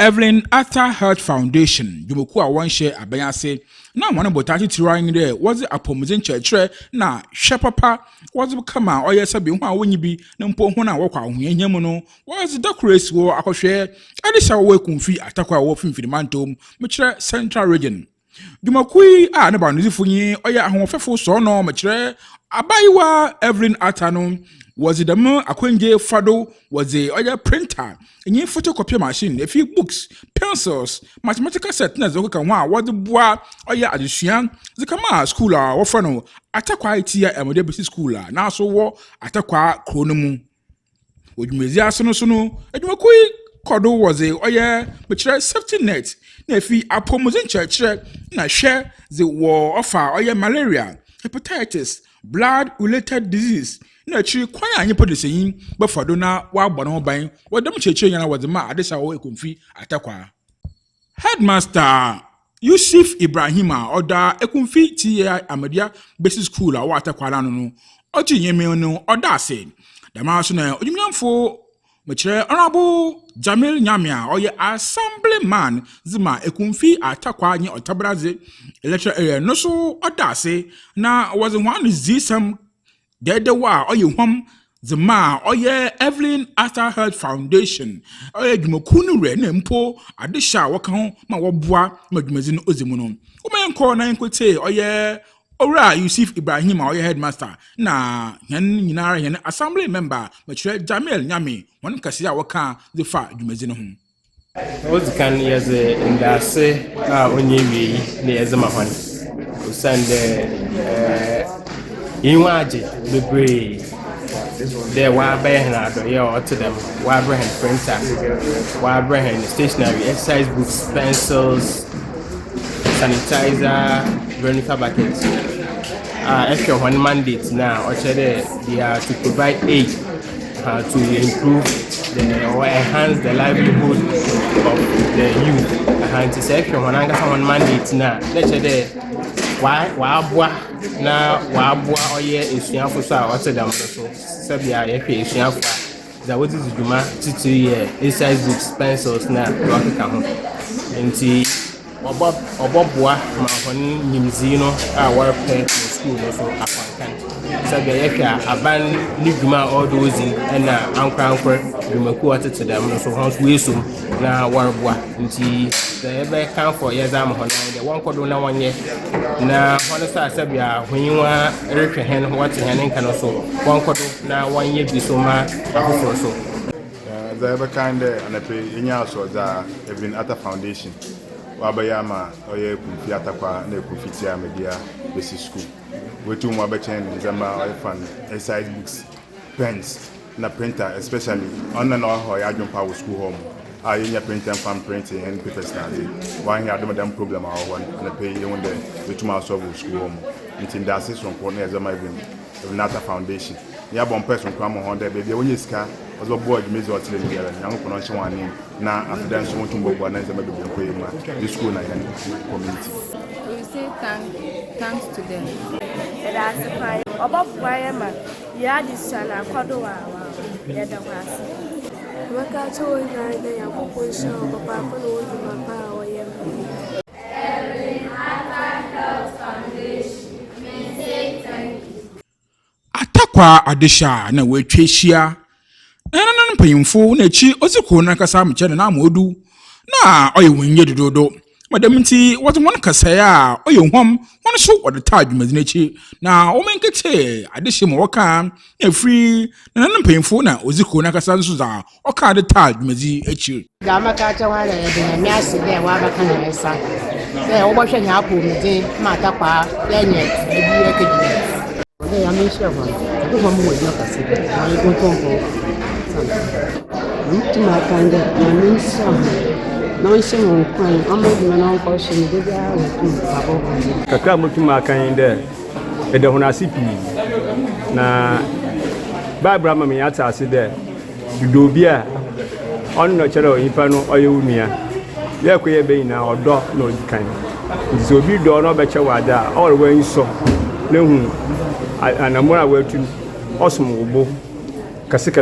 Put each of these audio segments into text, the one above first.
Evelyn Health Foundation, Jumoku a one share abayase. Na one botati tirawing there was a pomozin church na shepapa was kama or yes be one when you be numpo hona walk out yemono was the race war a share and this our kumfi Attakwaa wolfing for the mantom machre central region. Jumakui a na banuzifuni or ya homofefo so no machre abayiwa Evelyn Atano was the mo akwenje fado was the oya printer any photocopy machine a few books pencils mathematical set na zo kan wa was the boa oya adisuan the kama school a wo frano Attakwaa tia emode basic school a na so wo Attakwaa krono mu odumezi asono sono adwumakui kodo was a oya mechire safety net na fi apomozin church na share the war offer oya malaria hepatitis blood related disease na chi kwan anyi podeseyin bafado na wa gbona ban wadam cheche yana wadema adesa wo ekumfi Attakwaa headmaster Yusuf Ibrahima oda ekumfi tia Amadia basic school a wa Attakwaa no oji yeme no oda ase dama so na odumyamfo mechire honorable Jamil Nyamia oye assemblyman zima ekumfi Attakwaa nyi otabraze electoral area no so oda ase na was one zisam dede wa oye hom zima oye Evelyn Health Foundation oye dwumakunu re na mpo adesha waka ho ma woboa madwumazi no ozemu no umenko na enkote oye ora Yusuf Ibrahim oye headmaster na hen nyinara hen assembly member machire Jamil Nyame won kase a waka ze fa dwumazi no ho Ozikan yeze ndase onye wi na ezema hwan usande Inwaji bebre there wa behin ado ye o to them wa behin printer wa behin stationery exercise books pencils sanitizer vernical buckets if you one mandate now or they are to provide aid to improve or enhance the livelihood of the youth and to say if you one mandate now let's say wa na wa oye esuafo so a otedam so sabia ye hwe esuafo za what is duma titi ye exercise books pencils na wakeka ho enti oboboa ma hon nyimzi no a warpe school no so akwankan sabia ye hwe aban ni duma all those in na ankwankwa dumaku otedam no so hon so esum na warboa enti the ebe kan for years am hon na one kodo na wonye na hono sa sabia hwenwa rehwe hen what hen kan so one kodo na wonye bi so ma afoforo so the ebe kind and pe nya so za Evelyn Foundation wa bayama oye kumfi Attakwaa na kumfiti Amadia basic school wetu mu abechen zama oye fan exercise books pens na printer especially on na ho ya jumpa wo school home you print and fan printing and papers now. One here, the problem our one and pay you one day with my solve school home. It's in the assistant corner as a Evelyn Foundation. You have one person come on there, baby. When you scan, as a boy, you may as well tell me that young pronunciation one name. Now, after that, someone to move one as a baby the school and community. We say thanks to them. That's why above why man, you had this son, I called the one. Wakati wengine ya kukuisha papa kono mapa oye Evelyn Health Foundation may say thank you. Attakwaa adesha na wetwehia na mpanyimfo na echi osiko na kasa mche na amodu na oye wenye dododo madam nti what one kasa ya oye hom one so wode tag mazinachi na o menkete adehye mo woka na free na mpanyimfo na osiko na kasa nso za oka de tag mazi echi ga maka cha wala ya de mi ase de wa baka na esa de wo bo hwe nya apo mede ma Attakwaa yenye ebi ekedi de ya mi share one ko mo mo na kasa na ko tonko tuma kande na minsa no ise mo kwan amadu na nko shini de bia o tu babo kakra mo tuma kan de ede hona sipi na Bible ma me yata ase de dubia on no chere oyipa no oye unua ye ko ye be na odo na ojikan nso bi do no be che wada all we nso lehu anamora watu osum wo kase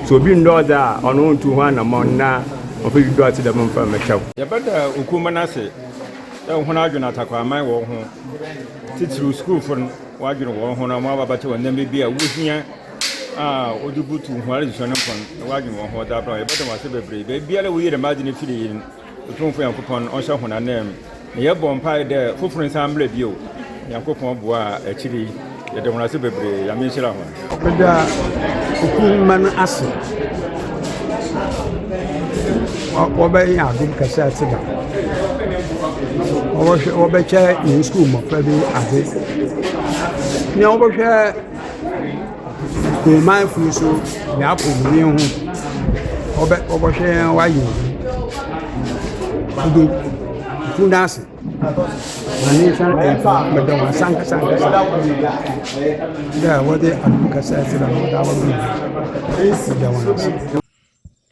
so bi ndo da ono ntu ho anamon na ɔfɛ dudu ate dɛm mfa mɛkyɛw yɛbɛda okuma no ase sɛ ho no adwene atakwaman wɔ ho titiri sukuulfo no wɔadwene wɔ ho na ma babɛkyɛ wɔ nnɛm bi a wohia a wode butu ho ara desua no mpɔn na wɔadwene wɔ ho da bra yɛbɛda wɔ ase bebree baabiara woyɛ dɛ maagye no firi yi ɔtomfo Nyankopɔn ɔhyɛ honanam na yɛbɔ mpae dɛ foforɔ nsa mmerɛ bio Nyankopɔn boa a akyiri yɛde wɔn ase bebree Nyame nhyira ho ɔbɛda okuma no ase wɔbɛyɛ adom kɛsɛ ate da wɔbɛkyɛ ne skul mmɔfra bi ade nea wɔbɛhwɛ koman firi so ne apɔmuden ho wɔbɛhwɛ wayɛ ode ku no ase na ne nsa mɛda wɔn asankasankasa dɛ wɔde adom kɛsɛ ate da wɔde wɔda wɔn ase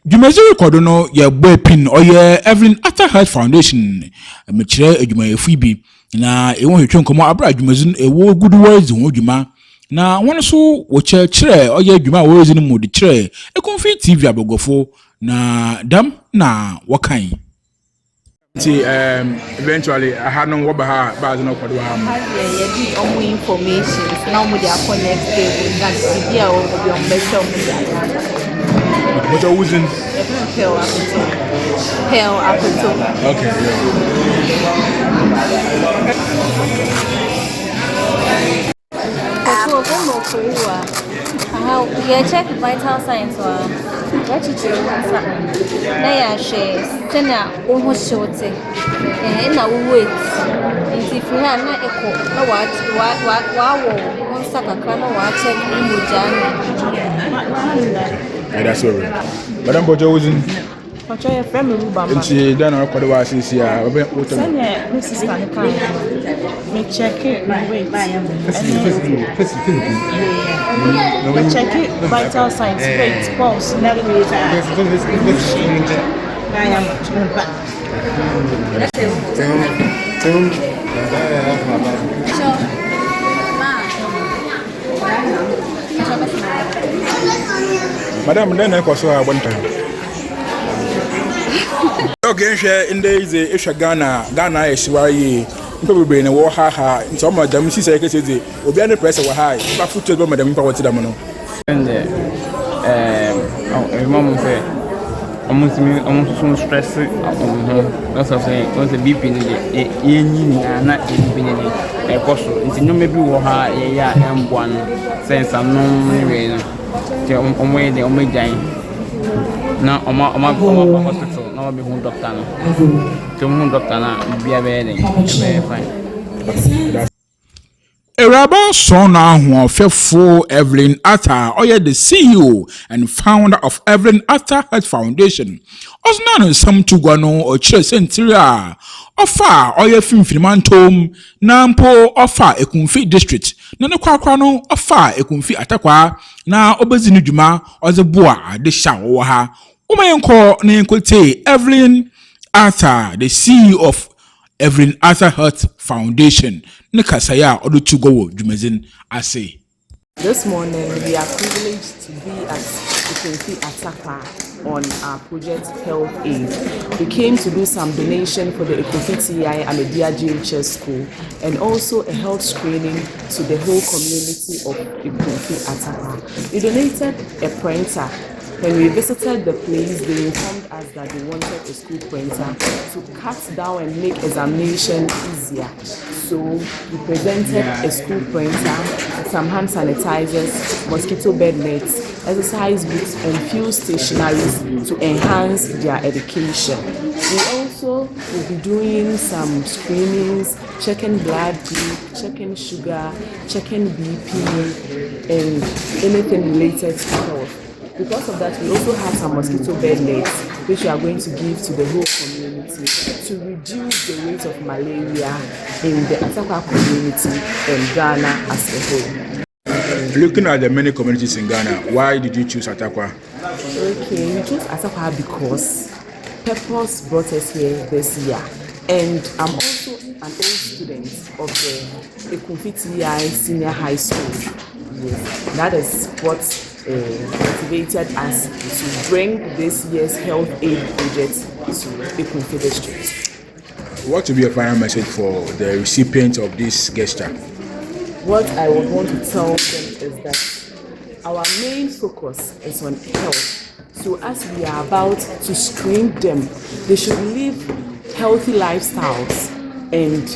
Dwumadzi rekɔdo no yɛbɔ pin ɔyɛ Evelyn Attakwaa Foundation mekyerɛ adwumayɛfo bi na ɛwɔ hwetwe nkɔmɔ abra dwumadzi ɛwɔ guduwa zi ho dwuma na wɔn so wɔkyerɛ ɔyɛ adwuma a wɔrezi no mu de kyerɛ ekonfi TV abogofo na dam na wɔkan nti eventually aha no wɔba ha baazi no kɔdo ha ma yɛdi ɔmo information na ɔmo de akɔ next day with that bibi a ɔmo bɛhwɛ ɔmo de what are using? Pale apple. Okay, yeah. Check vital signs. What you do? Now share. Then almost short. And now wait. If you have not echo, wow. One second, watch yeah, that's all right. Madam Bojo was in. Ọjọ́ yẹ fẹ́ mi rú bàbá. Nti dan na ọkọ̀dọ̀ wa sisi a ọbẹ̀ wọ́tọ̀. Sẹ́ni ẹ̀ mi sísá ní ká mi chẹ́kì weight. Mi chẹ́kì vital signs weight pulse Madam, then I was so one time. Okay, in the is Ghana is why you probably in a war ha. In some of them, she said, "Will be under pressure or high." But foot Madam Power to the mono. And mom said, almost stress. That's what I'm saying. Because the BP not a cost. It's no maybe war high, and one sense I'm no on way the Omega. Now, on my hospital, now be home doctor. To home doctor, be a very fine. Eraba Sona Huafefo Evelyn Atta, the CEO and founder of Evelyn Attakwaa Foundation. Osnano some to Guano or Chess Centria. Offer Oya Finfrimantom, Nampo, offer a Kunfi district. Nana Kwakwano, offer a Kunfi Attakwaa. Na Obazini Juma or the Boa, the Shawaha. Umayanko Nenkote Evelyn Atta, the CEO of Evelyn Attakwaa Foundation. Nekasaya odo to go Jumazin Ase. This morning we are privileged to be at Attakwaa on our project Health Aid. We came to do some donation for the TI and the DRGHS school and also a health screening to the whole community of Attakwaa. We donated a printer. When we visited the place, they informed us that they wanted a school printer to cut down and make examination easier. So we presented a school printer, some hand sanitizers, mosquito bed nets, exercise books, and few stationaries to enhance their education. We also will be doing some screenings, checking blood group, checking sugar, checking BP, and anything related to health. Because of that, we also have some mosquito bed nets, which we are going to give to the whole community to reduce the rate of malaria in the Attakwaa community and Ghana as a whole. Looking at the many communities in Ghana, why did you choose Attakwaa? Okay, we chose Attakwaa because Purpose brought us here this year. And I'm also an old student of the TI Senior High School. Yes, that is what motivated us to bring this year's health aid project to Ekunfi district. What will be your final message for the recipients of this gesture? What I would want to tell them is that our main focus is on health. So as we are about to screen them, they should live healthy lifestyles and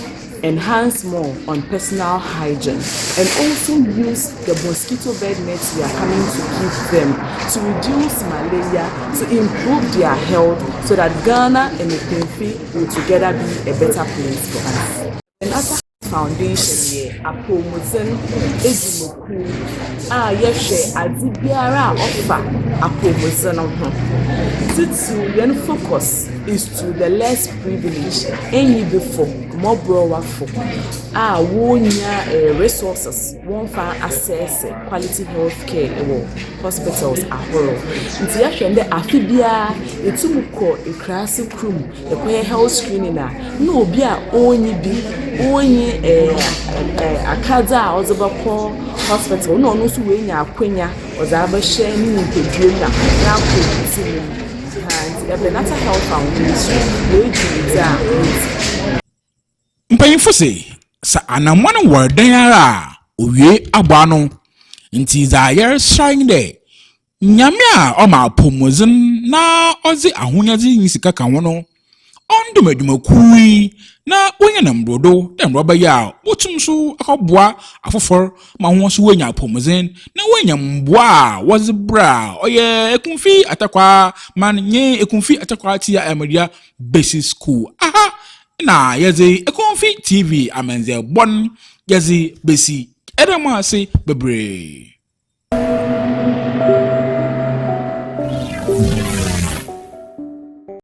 enhance more on personal hygiene, and also use the mosquito bed nets we are coming to give them to reduce malaria, to improve their health, so that Ghana and Ekunfi will together be a better place for us. Another foundation here, Apomuzin Ejimoku, yeshe adibiara offer Apomuzin the focus is to the less privileged, any before more broad for resources, one find access quality health care hospitals are world. It's actually the Afibia, a tumuko, a classic room, a health screening. No, be only a Kaza or the hospital, no, no, so when you are Quenya or the sharing in the dream now. Evelyn, Attakwaa Foundation, we do that. Mpanyinfo se sa anamwana wardan ara owie abano nti za yer shine de nyame a o ma pomozin na ozi ahunyazi nyisika kan wono ondumadumakui na wonya nambrodo dem roba ya wotum so akobua afofor ma ho so wonya pomozin na wonya mboa wozi bra oye Ekunfi Attakwaa man nye Ekunfi Attakwaa tia Amaria Basic School aha na yezi Ekunfi TV amenze bon yezi besi edema se bebre.